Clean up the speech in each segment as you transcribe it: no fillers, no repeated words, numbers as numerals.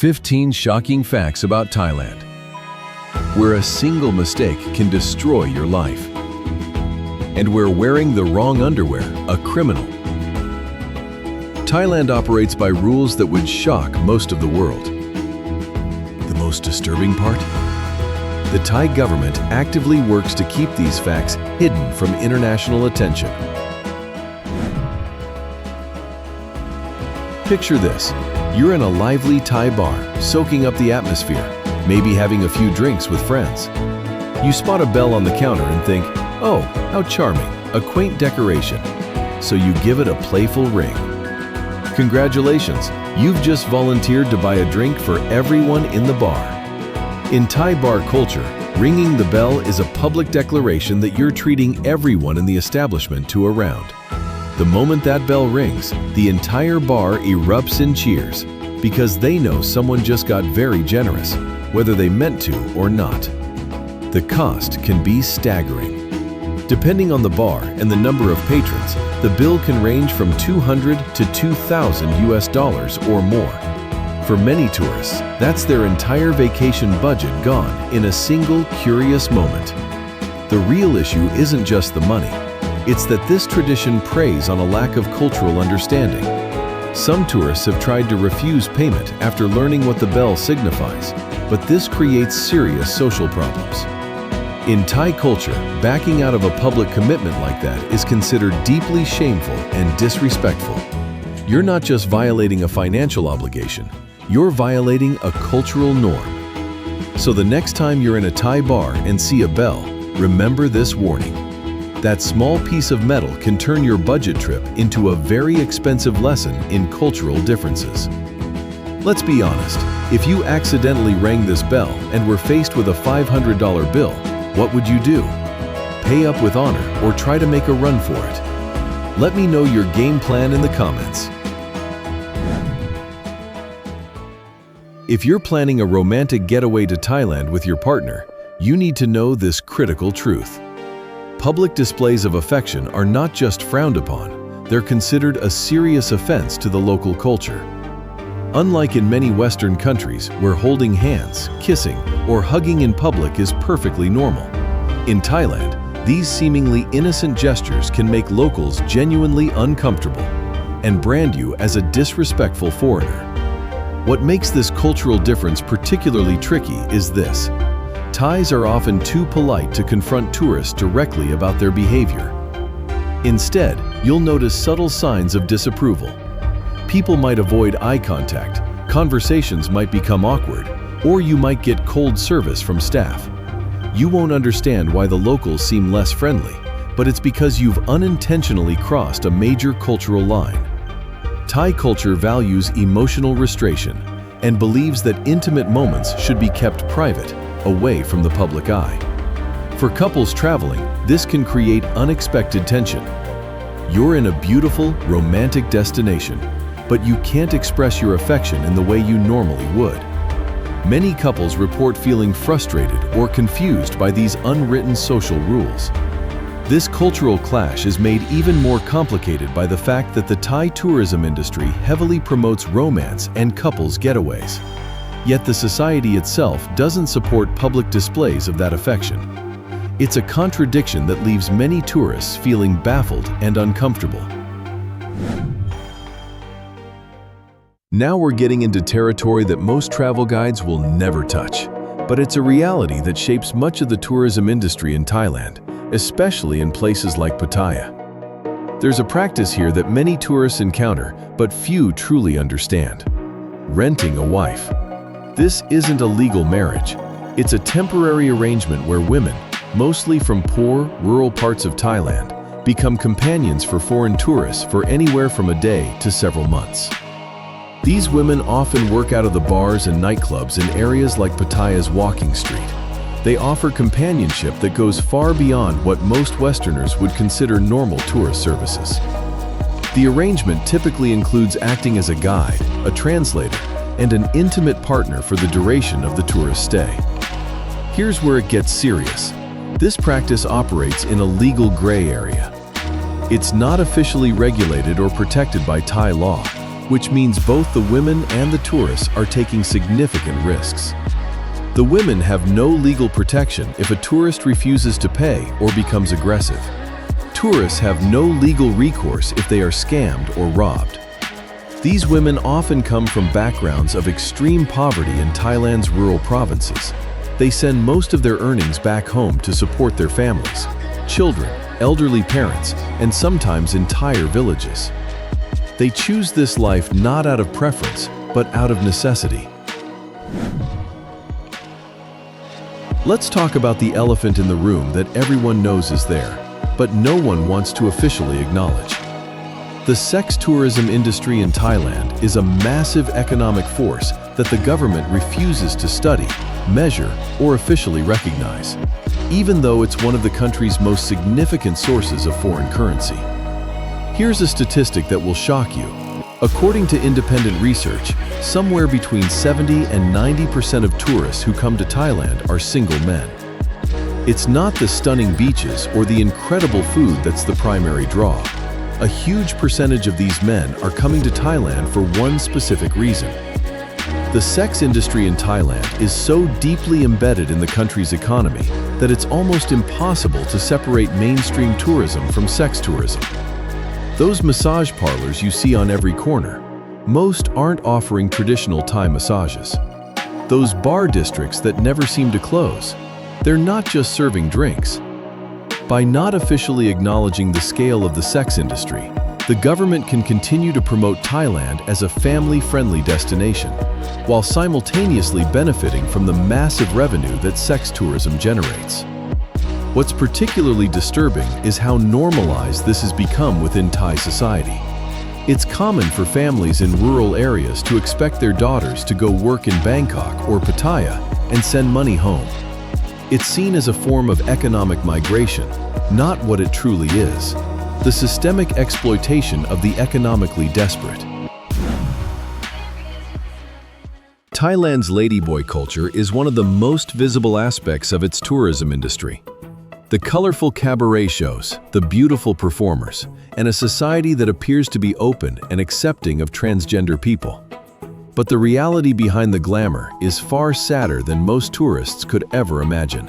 15 shocking facts about Thailand, where a single mistake can destroy your life, and where wearing the wrong underwear, a criminal. Thailand operates by rules that would shock most of the world. The most disturbing part? The Thai government actively works to keep these facts hidden from international attention. Picture this. You're in a lively Thai bar, soaking up the atmosphere, maybe having a few drinks with friends. You spot a bell on the counter and think, oh, how charming, a quaint decoration. So you give it a playful ring. Congratulations, you've just volunteered to buy a drink for everyone in the bar. In Thai bar culture, ringing the bell is a public declaration that you're treating everyone in the establishment to a round. The moment that bell rings, the entire bar erupts in cheers because they know someone just got very generous, whether they meant to or not. The cost can be staggering. Depending on the bar and the number of patrons, the bill can range from $200 to $2,000 or more. For many tourists, that's their entire vacation budget gone in a single curious moment. The real issue isn't just the money. It's that this tradition preys on a lack of cultural understanding. Some tourists have tried to refuse payment after learning what the bell signifies, but this creates serious social problems. In Thai culture, backing out of a public commitment like that is considered deeply shameful and disrespectful. You're not just violating a financial obligation, you're violating a cultural norm. So the next time you're in a Thai bar and see a bell, remember this warning. That small piece of metal can turn your budget trip into a very expensive lesson in cultural differences. Let's be honest, if you accidentally rang this bell and were faced with a $500 bill, what would you do? Pay up with honor or try to make a run for it? Let me know your game plan in the comments. If you're planning a romantic getaway to Thailand with your partner, you need to know this critical truth. Public displays of affection are not just frowned upon, they're considered a serious offense to the local culture. Unlike in many Western countries where holding hands, kissing, or hugging in public is perfectly normal, in Thailand, these seemingly innocent gestures can make locals genuinely uncomfortable and brand you as a disrespectful foreigner. What makes this cultural difference particularly tricky is this. Thais are often too polite to confront tourists directly about their behavior. Instead, you'll notice subtle signs of disapproval. People might avoid eye contact, conversations might become awkward, or you might get cold service from staff. You won't understand why the locals seem less friendly, but it's because you've unintentionally crossed a major cultural line. Thai culture values emotional restraint and believes that intimate moments should be kept private, away from the public eye. For couples traveling, this can create unexpected tension. You're in a beautiful, romantic destination, but you can't express your affection in the way you normally would. Many couples report feeling frustrated or confused by these unwritten social rules. This cultural clash is made even more complicated by the fact that the Thai tourism industry heavily promotes romance and couples getaways. Yet the society itself doesn't support public displays of that affection. It's a contradiction that leaves many tourists feeling baffled and uncomfortable. Now we're getting into territory that most travel guides will never touch, but it's a reality that shapes much of the tourism industry in Thailand, especially in places like Pattaya. There's a practice here that many tourists encounter, but few truly understand: renting a wife. This isn't a legal marriage. It's a temporary arrangement where women, mostly from poor, rural parts of Thailand, become companions for foreign tourists for anywhere from a day to several months. These women often work out of the bars and nightclubs in areas like Pattaya's Walking Street. They offer companionship that goes far beyond what most Westerners would consider normal tourist services. The arrangement typically includes acting as a guide, a translator, and an intimate partner for the duration of the tourist stay. Here's where it gets serious. This practice operates in a legal gray area. It's not officially regulated or protected by Thai law, which means both the women and the tourists are taking significant risks. The women have no legal protection if a tourist refuses to pay or becomes aggressive. Tourists have no legal recourse if they are scammed or robbed. These women often come from backgrounds of extreme poverty in Thailand's rural provinces. They send most of their earnings back home to support their families, children, elderly parents, and sometimes entire villages. They choose this life not out of preference, but out of necessity. Let's talk about the elephant in the room that everyone knows is there, but no one wants to officially acknowledge. The sex tourism industry in Thailand is a massive economic force that the government refuses to study, measure, or officially recognize, even though it's one of the country's most significant sources of foreign currency. Here's a statistic that will shock you. According to independent research, somewhere between 70 and 90% of tourists who come to Thailand are single men. It's not the stunning beaches or the incredible food that's the primary draw. A huge percentage of these men are coming to Thailand for one specific reason. The sex industry in Thailand is so deeply embedded in the country's economy that it's almost impossible to separate mainstream tourism from sex tourism. Those massage parlors you see on every corner, most aren't offering traditional Thai massages. Those bar districts that never seem to close, they're not just serving drinks. By not officially acknowledging the scale of the sex industry, the government can continue to promote Thailand as a family-friendly destination, while simultaneously benefiting from the massive revenue that sex tourism generates. What's particularly disturbing is how normalized this has become within Thai society. It's common for families in rural areas to expect their daughters to go work in Bangkok or Pattaya and send money home. It's seen as a form of economic migration, not what it truly is: the systemic exploitation of the economically desperate. Thailand's ladyboy culture is one of the most visible aspects of its tourism industry. The colorful cabaret shows, the beautiful performers, and a society that appears to be open and accepting of transgender people. But the reality behind the glamour is far sadder than most tourists could ever imagine.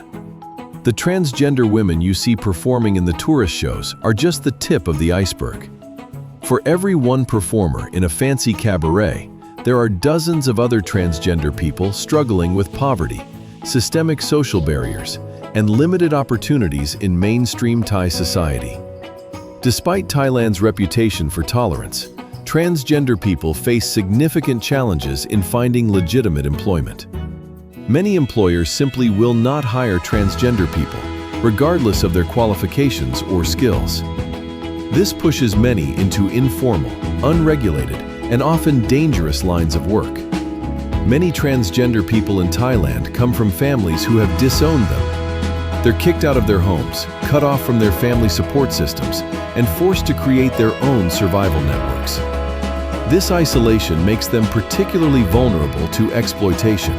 The transgender women you see performing in the tourist shows are just the tip of the iceberg. For every one performer in a fancy cabaret, there are dozens of other transgender people struggling with poverty, systemic social barriers, and limited opportunities in mainstream Thai society. Despite Thailand's reputation for tolerance, transgender people face significant challenges in finding legitimate employment. Many employers simply will not hire transgender people, regardless of their qualifications or skills. This pushes many into informal, unregulated, and often dangerous lines of work. Many transgender people in Thailand come from families who have disowned them. They're kicked out of their homes, cut off from their family support systems, and forced to create their own survival networks. This isolation makes them particularly vulnerable to exploitation.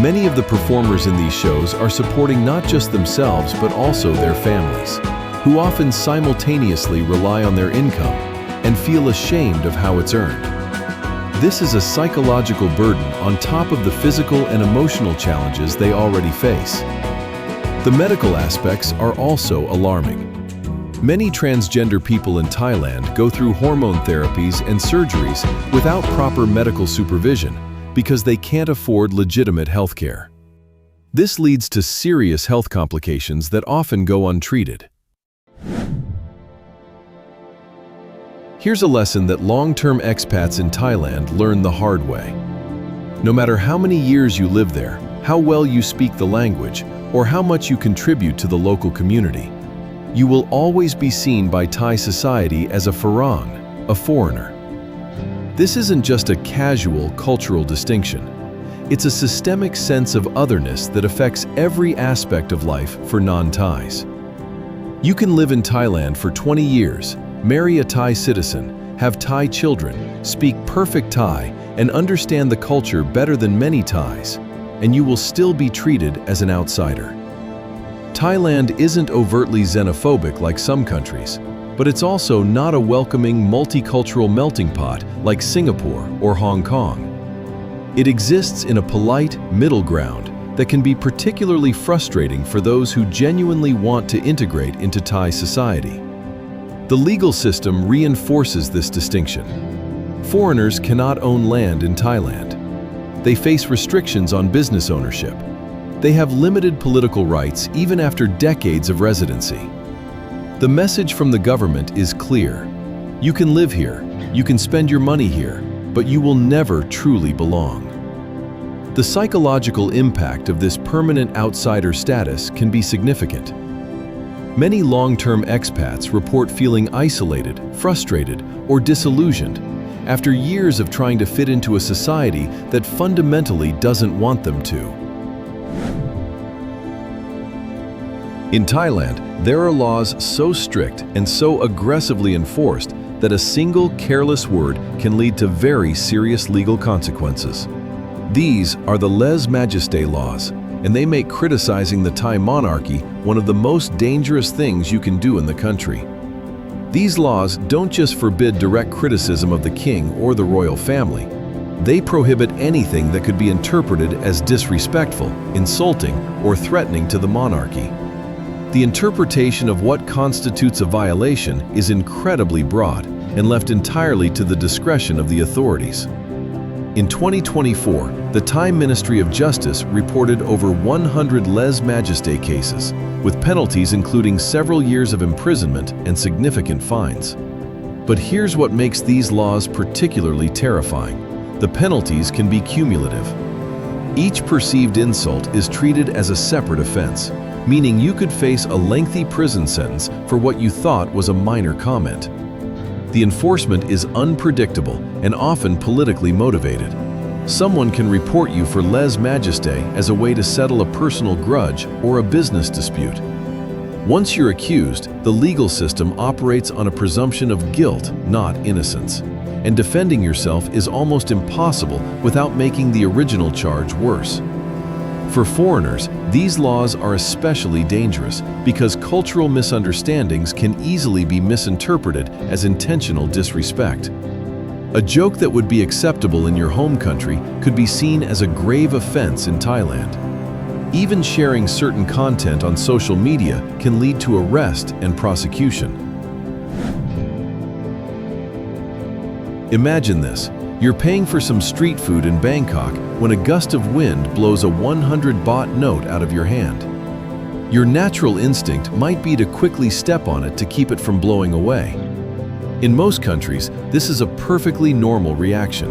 Many of the performers in these shows are supporting not just themselves but also their families, who often simultaneously rely on their income and feel ashamed of how it's earned. This is a psychological burden on top of the physical and emotional challenges they already face. The medical aspects are also alarming. Many transgender people in Thailand go through hormone therapies and surgeries without proper medical supervision because they can't afford legitimate health care. This leads to serious health complications that often go untreated. Here's a lesson that long-term expats in Thailand learn the hard way. No matter how many years you live there, how well you speak the language, or how much you contribute to the local community, you will always be seen by Thai society as a farang, a foreigner. This isn't just a casual cultural distinction. It's a systemic sense of otherness that affects every aspect of life for non-Thais. You can live in Thailand for 20 years, marry a Thai citizen, have Thai children, speak perfect Thai, and understand the culture better than many Thais, and you will still be treated as an outsider. Thailand isn't overtly xenophobic like some countries, but it's also not a welcoming multicultural melting pot like Singapore or Hong Kong. It exists in a polite middle ground that can be particularly frustrating for those who genuinely want to integrate into Thai society. The legal system reinforces this distinction. Foreigners cannot own land in Thailand. They face restrictions on business ownership. They have limited political rights even after decades of residency. The message from the government is clear. You can live here, you can spend your money here, but you will never truly belong. The psychological impact of this permanent outsider status can be significant. Many long-term expats report feeling isolated, frustrated, or disillusioned after years of trying to fit into a society that fundamentally doesn't want them to. In Thailand, there are laws so strict and so aggressively enforced that a single careless word can lead to very serious legal consequences. These are the lèse majesté laws, and they make criticizing the Thai monarchy one of the most dangerous things you can do in the country. These laws don't just forbid direct criticism of the king or the royal family. They prohibit anything that could be interpreted as disrespectful, insulting, or threatening to the monarchy. The interpretation of what constitutes a violation is incredibly broad and left entirely to the discretion of the authorities. In 2024, the Thai Ministry of Justice reported over 100 lèse majesté cases, with penalties including several years of imprisonment and significant fines. But here's what makes these laws particularly terrifying. The penalties can be cumulative. Each perceived insult is treated as a separate offense, meaning you could face a lengthy prison sentence for what you thought was a minor comment. The enforcement is unpredictable and often politically motivated. Someone can report you for lèse majesté as a way to settle a personal grudge or a business dispute. Once you're accused, the legal system operates on a presumption of guilt, not innocence, and defending yourself is almost impossible without making the original charge worse. For foreigners, these laws are especially dangerous because cultural misunderstandings can easily be misinterpreted as intentional disrespect. A joke that would be acceptable in your home country could be seen as a grave offense in Thailand. Even sharing certain content on social media can lead to arrest and prosecution. Imagine this. You're paying for some street food in Bangkok when a gust of wind blows a 100 baht note out of your hand. Your natural instinct might be to quickly step on it to keep it from blowing away. In most countries, this is a perfectly normal reaction.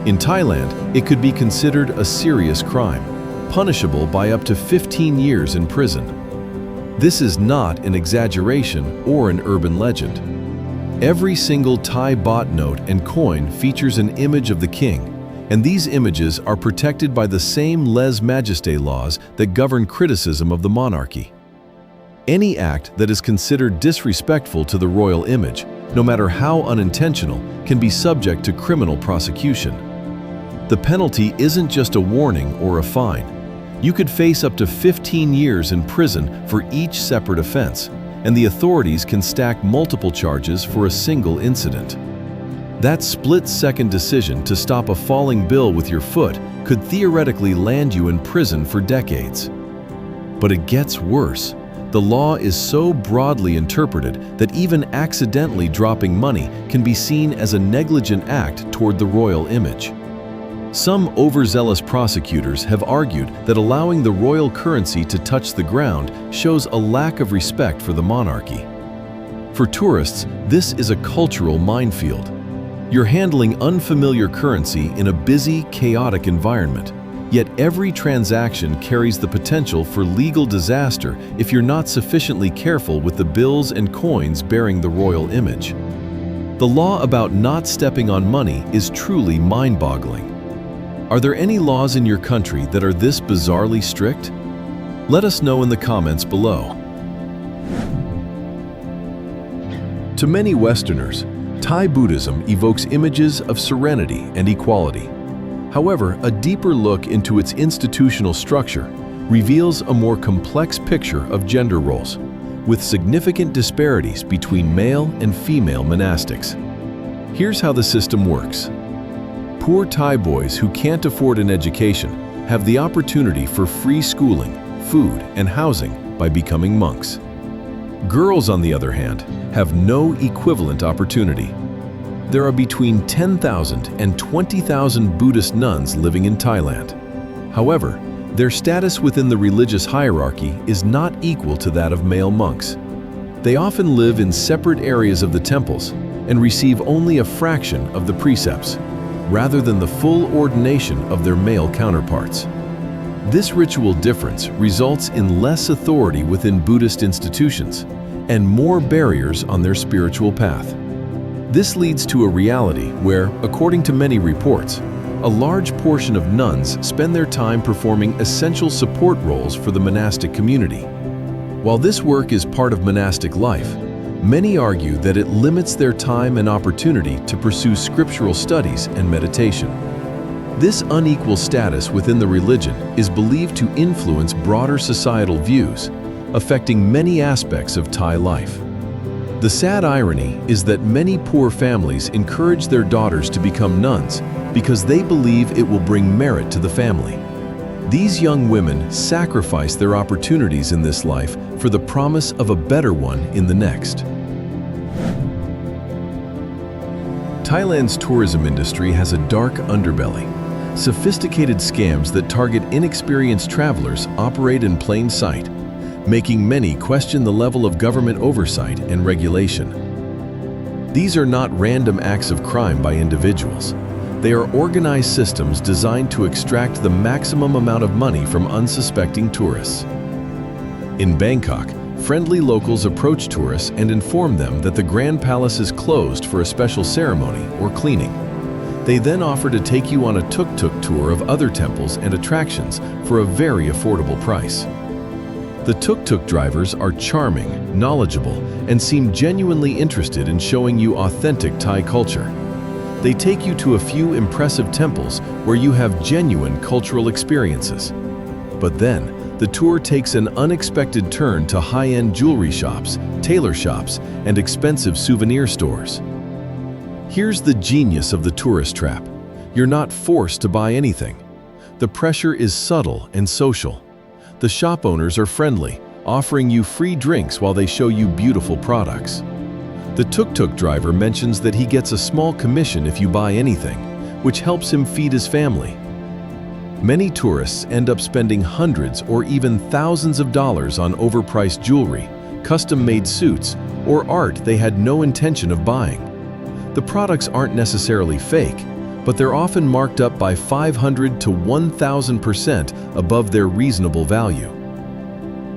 In Thailand, it could be considered a serious crime, punishable by up to 15 years in prison. This is not an exaggeration or an urban legend. Every single Thai baht note and coin features an image of the king, and these images are protected by the same lèse majesté laws that govern criticism of the monarchy. Any act that is considered disrespectful to the royal image, no matter how unintentional, can be subject to criminal prosecution. The penalty isn't just a warning or a fine. You could face up to 15 years in prison for each separate offense, and the authorities can stack multiple charges for a single incident. That split-second decision to stop a falling bill with your foot could theoretically land you in prison for decades. But it gets worse. The law is so broadly interpreted that even accidentally dropping money can be seen as a negligent act toward the royal image. Some overzealous prosecutors have argued that allowing the royal currency to touch the ground shows a lack of respect for the monarchy. For tourists, this is a cultural minefield. You're handling unfamiliar currency in a busy, chaotic environment, yet every transaction carries the potential for legal disaster if you're not sufficiently careful with the bills and coins bearing the royal image. The law about not stepping on money is truly mind-boggling. Are there any laws in your country that are this bizarrely strict? Let us know in the comments below. To many Westerners, Thai Buddhism evokes images of serenity and equality. However, a deeper look into its institutional structure reveals a more complex picture of gender roles, with significant disparities between male and female monastics. Here's how the system works. Poor Thai boys who can't afford an education have the opportunity for free schooling, food, and housing by becoming monks. Girls, on the other hand, have no equivalent opportunity. There are between 10,000 and 20,000 Buddhist nuns living in Thailand. However, their status within the religious hierarchy is not equal to that of male monks. They often live in separate areas of the temples and receive only a fraction of the precepts, rather than the full ordination of their male counterparts. This ritual difference results in less authority within Buddhist institutions and more barriers on their spiritual path. This leads to a reality where, according to many reports, a large portion of nuns spend their time performing essential support roles for the monastic community. While this work is part of monastic life, many argue that it limits their time and opportunity to pursue scriptural studies and meditation. This unequal status within the religion is believed to influence broader societal views, affecting many aspects of Thai life. The sad irony is that many poor families encourage their daughters to become nuns because they believe it will bring merit to the family. These young women sacrifice their opportunities in this life for the promise of a better one in the next. Thailand's tourism industry has a dark underbelly. Sophisticated scams that target inexperienced travelers operate in plain sight, making many question the level of government oversight and regulation. These are not random acts of crime by individuals. They are organized systems designed to extract the maximum amount of money from unsuspecting tourists. In Bangkok, friendly locals approach tourists and inform them that the Grand Palace is closed for a special ceremony or cleaning. They then offer to take you on a tuk-tuk tour of other temples and attractions for a very affordable price. The tuk-tuk drivers are charming, knowledgeable, and seem genuinely interested in showing you authentic Thai culture. They take you to a few impressive temples where you have genuine cultural experiences. But then, the tour takes an unexpected turn to high-end jewelry shops, tailor shops, and expensive souvenir stores. Here's the genius of the tourist trap. You're not forced to buy anything. The pressure is subtle and social. The shop owners are friendly, offering you free drinks while they show you beautiful products. The tuk-tuk driver mentions that he gets a small commission if you buy anything, which helps him feed his family. Many tourists end up spending hundreds or even thousands of dollars on overpriced jewelry, custom-made suits, or art they had no intention of buying. The products aren't necessarily fake, but they're often marked up by 500 to 1,000% above their reasonable value.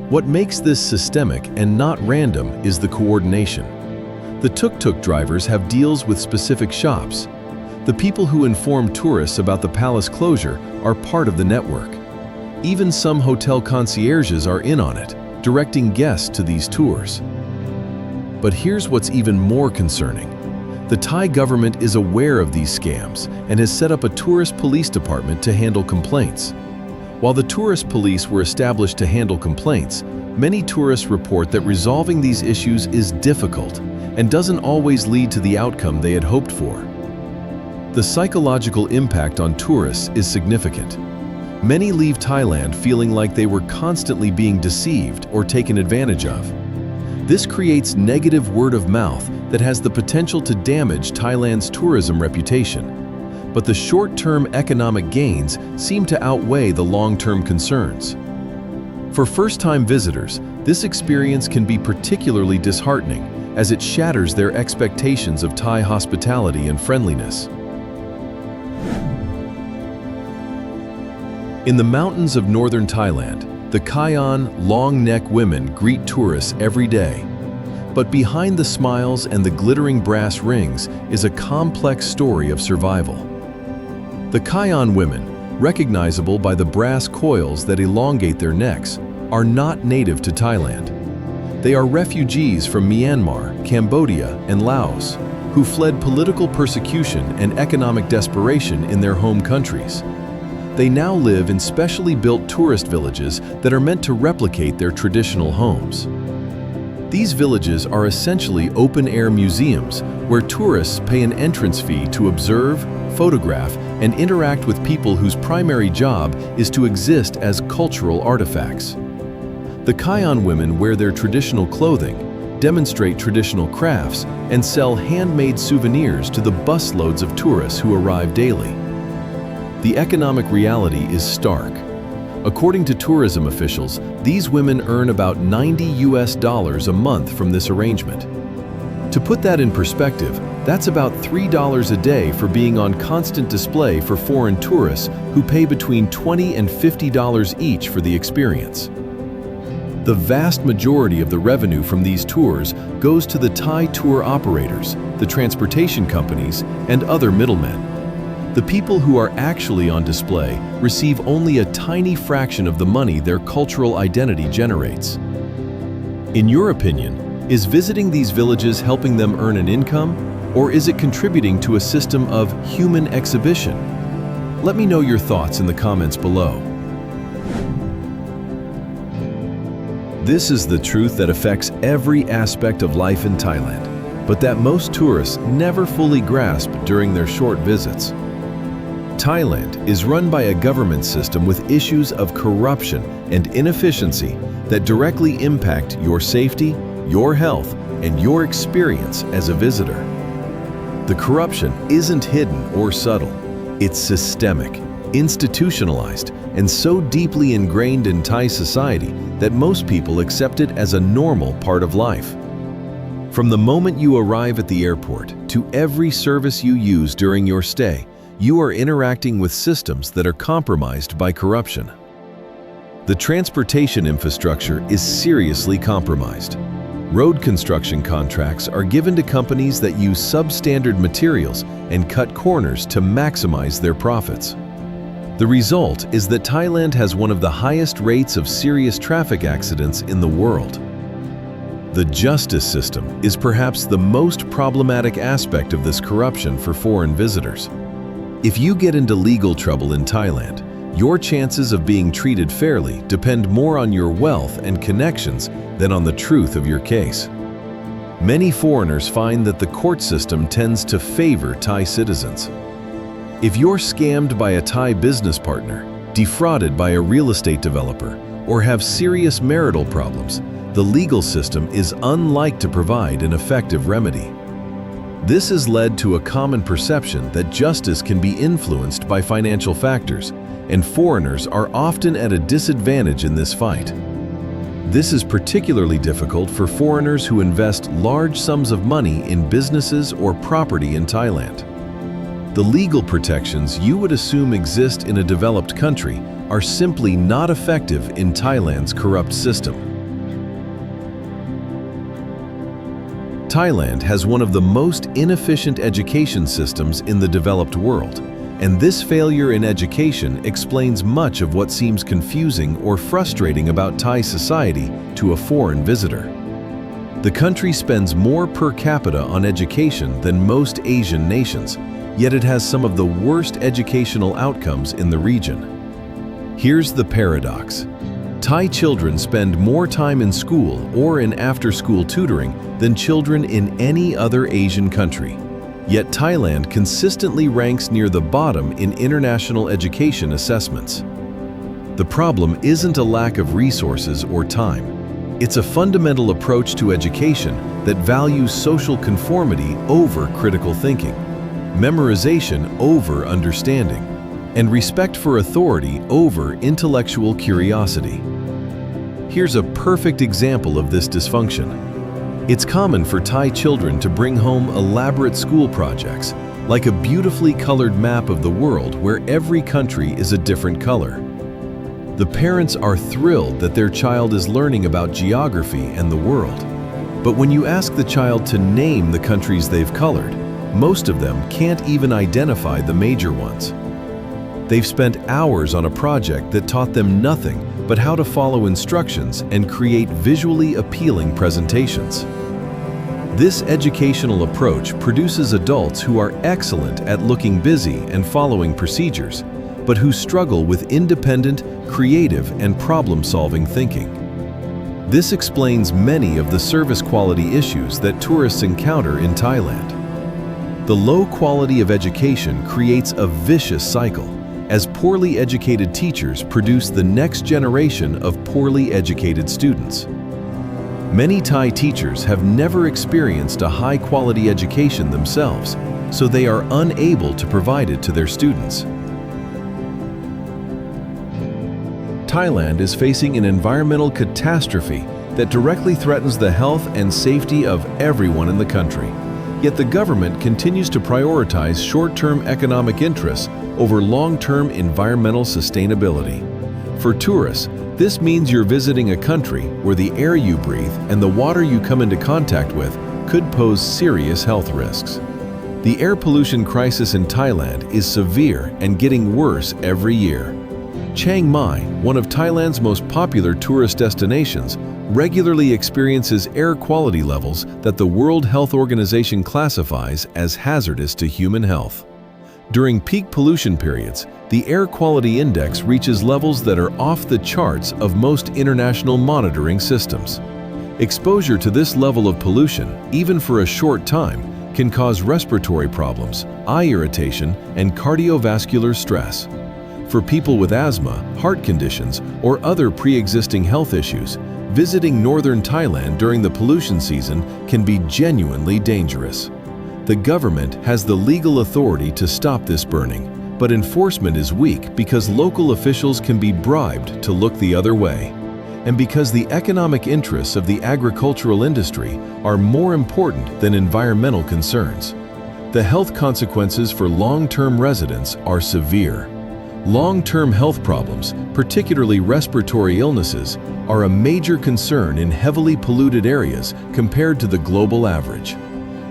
What makes this systemic and not random is the coordination. The tuk-tuk drivers have deals with specific shops. The people who inform tourists about the palace closure are part of the network. Even some hotel concierges are in on it, directing guests to these tours. But here's what's even more concerning. The Thai government is aware of these scams and has set up a tourist police department to handle complaints. While the tourist police were established to handle complaints, many tourists report that resolving these issues is difficult and doesn't always lead to the outcome they had hoped for. The psychological impact on tourists is significant. Many leave Thailand feeling like they were constantly being deceived or taken advantage of. This creates negative word of mouth that has the potential to damage Thailand's tourism reputation. But the short-term economic gains seem to outweigh the long-term concerns. For first-time visitors, this experience can be particularly disheartening as it shatters their expectations of Thai hospitality and friendliness. In the mountains of northern Thailand, the Kayan long-neck women greet tourists every day. But behind the smiles and the glittering brass rings is a complex story of survival. The Kayan women, recognizable by the brass coils that elongate their necks, are not native to Thailand. They are refugees from Myanmar, Cambodia, and Laos, who fled political persecution and economic desperation in their home countries. They now live in specially built tourist villages that are meant to replicate their traditional homes. These villages are essentially open-air museums where tourists pay an entrance fee to observe, photograph, and interact with people whose primary job is to exist as cultural artifacts. The Kayan women wear their traditional clothing, demonstrate traditional crafts, and sell handmade souvenirs to the busloads of tourists who arrive daily. The economic reality is stark. According to tourism officials, these women earn about $90 a month from this arrangement. To put that in perspective, that's about $3 a day for being on constant display for foreign tourists who pay between $20 and $50 each for the experience. The vast majority of the revenue from these tours goes to the Thai tour operators, the transportation companies, and other middlemen. The people who are actually on display receive only a tiny fraction of the money their cultural identity generates. In your opinion, is visiting these villages helping them earn an income, or is it contributing to a system of human exhibition? Let me know your thoughts in the comments below. This is the truth that affects every aspect of life in Thailand, but that most tourists never fully grasp during their short visits. Thailand is run by a government system with issues of corruption and inefficiency that directly impact your safety, your health, and your experience as a visitor. The corruption isn't hidden or subtle. It's systemic, institutionalized, and so deeply ingrained in Thai society that most people accept it as a normal part of life. From the moment you arrive at the airport to every service you use during your stay, you are interacting with systems that are compromised by corruption. The transportation infrastructure is seriously compromised. Road construction contracts are given to companies that use substandard materials and cut corners to maximize their profits. The result is that Thailand has one of the highest rates of serious traffic accidents in the world. The justice system is perhaps the most problematic aspect of this corruption for foreign visitors. If you get into legal trouble in Thailand, your chances of being treated fairly depend more on your wealth and connections than on the truth of your case. Many foreigners find that the court system tends to favor Thai citizens. If you're scammed by a Thai business partner, defrauded by a real estate developer, or have serious marital problems, the legal system is unlikely to provide an effective remedy. This has led to a common perception that justice can be influenced by financial factors, and foreigners are often at a disadvantage in this fight. This is particularly difficult for foreigners who invest large sums of money in businesses or property in Thailand. The legal protections you would assume exist in a developed country are simply not effective in Thailand's corrupt system. Thailand has one of the most inefficient education systems in the developed world, and this failure in education explains much of what seems confusing or frustrating about Thai society to a foreign visitor. The country spends more per capita on education than most Asian nations, yet it has some of the worst educational outcomes in the region. Here's the paradox. Thai children spend more time in school or in after-school tutoring than children in any other Asian country. Yet Thailand consistently ranks near the bottom in international education assessments. The problem isn't a lack of resources or time. It's a fundamental approach to education that values social conformity over critical thinking, memorization over understanding, and respect for authority over intellectual curiosity. Here's a perfect example of this dysfunction. It's common for Thai children to bring home elaborate school projects, like a beautifully colored map of the world where every country is a different color. The parents are thrilled that their child is learning about geography and the world. But when you ask the child to name the countries they've colored, most of them can't even identify the major ones. They've spent hours on a project that taught them nothing but how to follow instructions and create visually appealing presentations. This educational approach produces adults who are excellent at looking busy and following procedures, but who struggle with independent, creative, and problem-solving thinking. This explains many of the service quality issues that tourists encounter in Thailand. The low quality of education creates a vicious cycle, as poorly educated teachers produce the next generation of poorly educated students. Many Thai teachers have never experienced a high-quality education themselves, so they are unable to provide it to their students. Thailand is facing an environmental catastrophe that directly threatens the health and safety of everyone in the country. Yet the government continues to prioritize short-term economic interests over long-term environmental sustainability. For tourists, this means you're visiting a country where the air you breathe and the water you come into contact with could pose serious health risks. The air pollution crisis in Thailand is severe and getting worse every year. Chiang Mai, one of Thailand's most popular tourist destinations, regularly experiences air quality levels that the World Health Organization classifies as hazardous to human health. During peak pollution periods, the air quality index reaches levels that are off the charts of most international monitoring systems. Exposure to this level of pollution, even for a short time, can cause respiratory problems, eye irritation, and cardiovascular stress. For people with asthma, heart conditions, or other pre-existing health issues, visiting northern Thailand during the pollution season can be genuinely dangerous. The government has the legal authority to stop this burning, but enforcement is weak because local officials can be bribed to look the other way, and because the economic interests of the agricultural industry are more important than environmental concerns. The health consequences for long-term residents are severe. Long-term health problems, particularly respiratory illnesses, are a major concern in heavily polluted areas compared to the global average.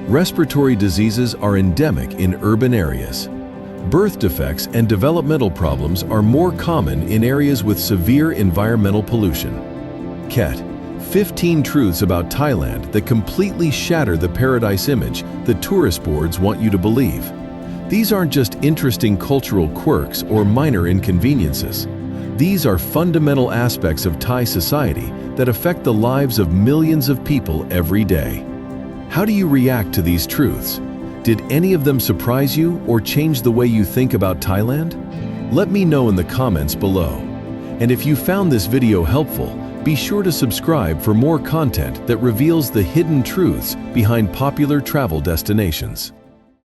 Respiratory diseases are endemic in urban areas. Birth defects and developmental problems are more common in areas with severe environmental pollution. Ket, 15 truths about Thailand that completely shatter the paradise image the tourist boards want you to believe. These aren't just interesting cultural quirks or minor inconveniences. These are fundamental aspects of Thai society that affect the lives of millions of people every day. How do you react to these truths? Did any of them surprise you or change the way you think about Thailand? Let me know in the comments below. And if you found this video helpful, be sure to subscribe for more content that reveals the hidden truths behind popular travel destinations.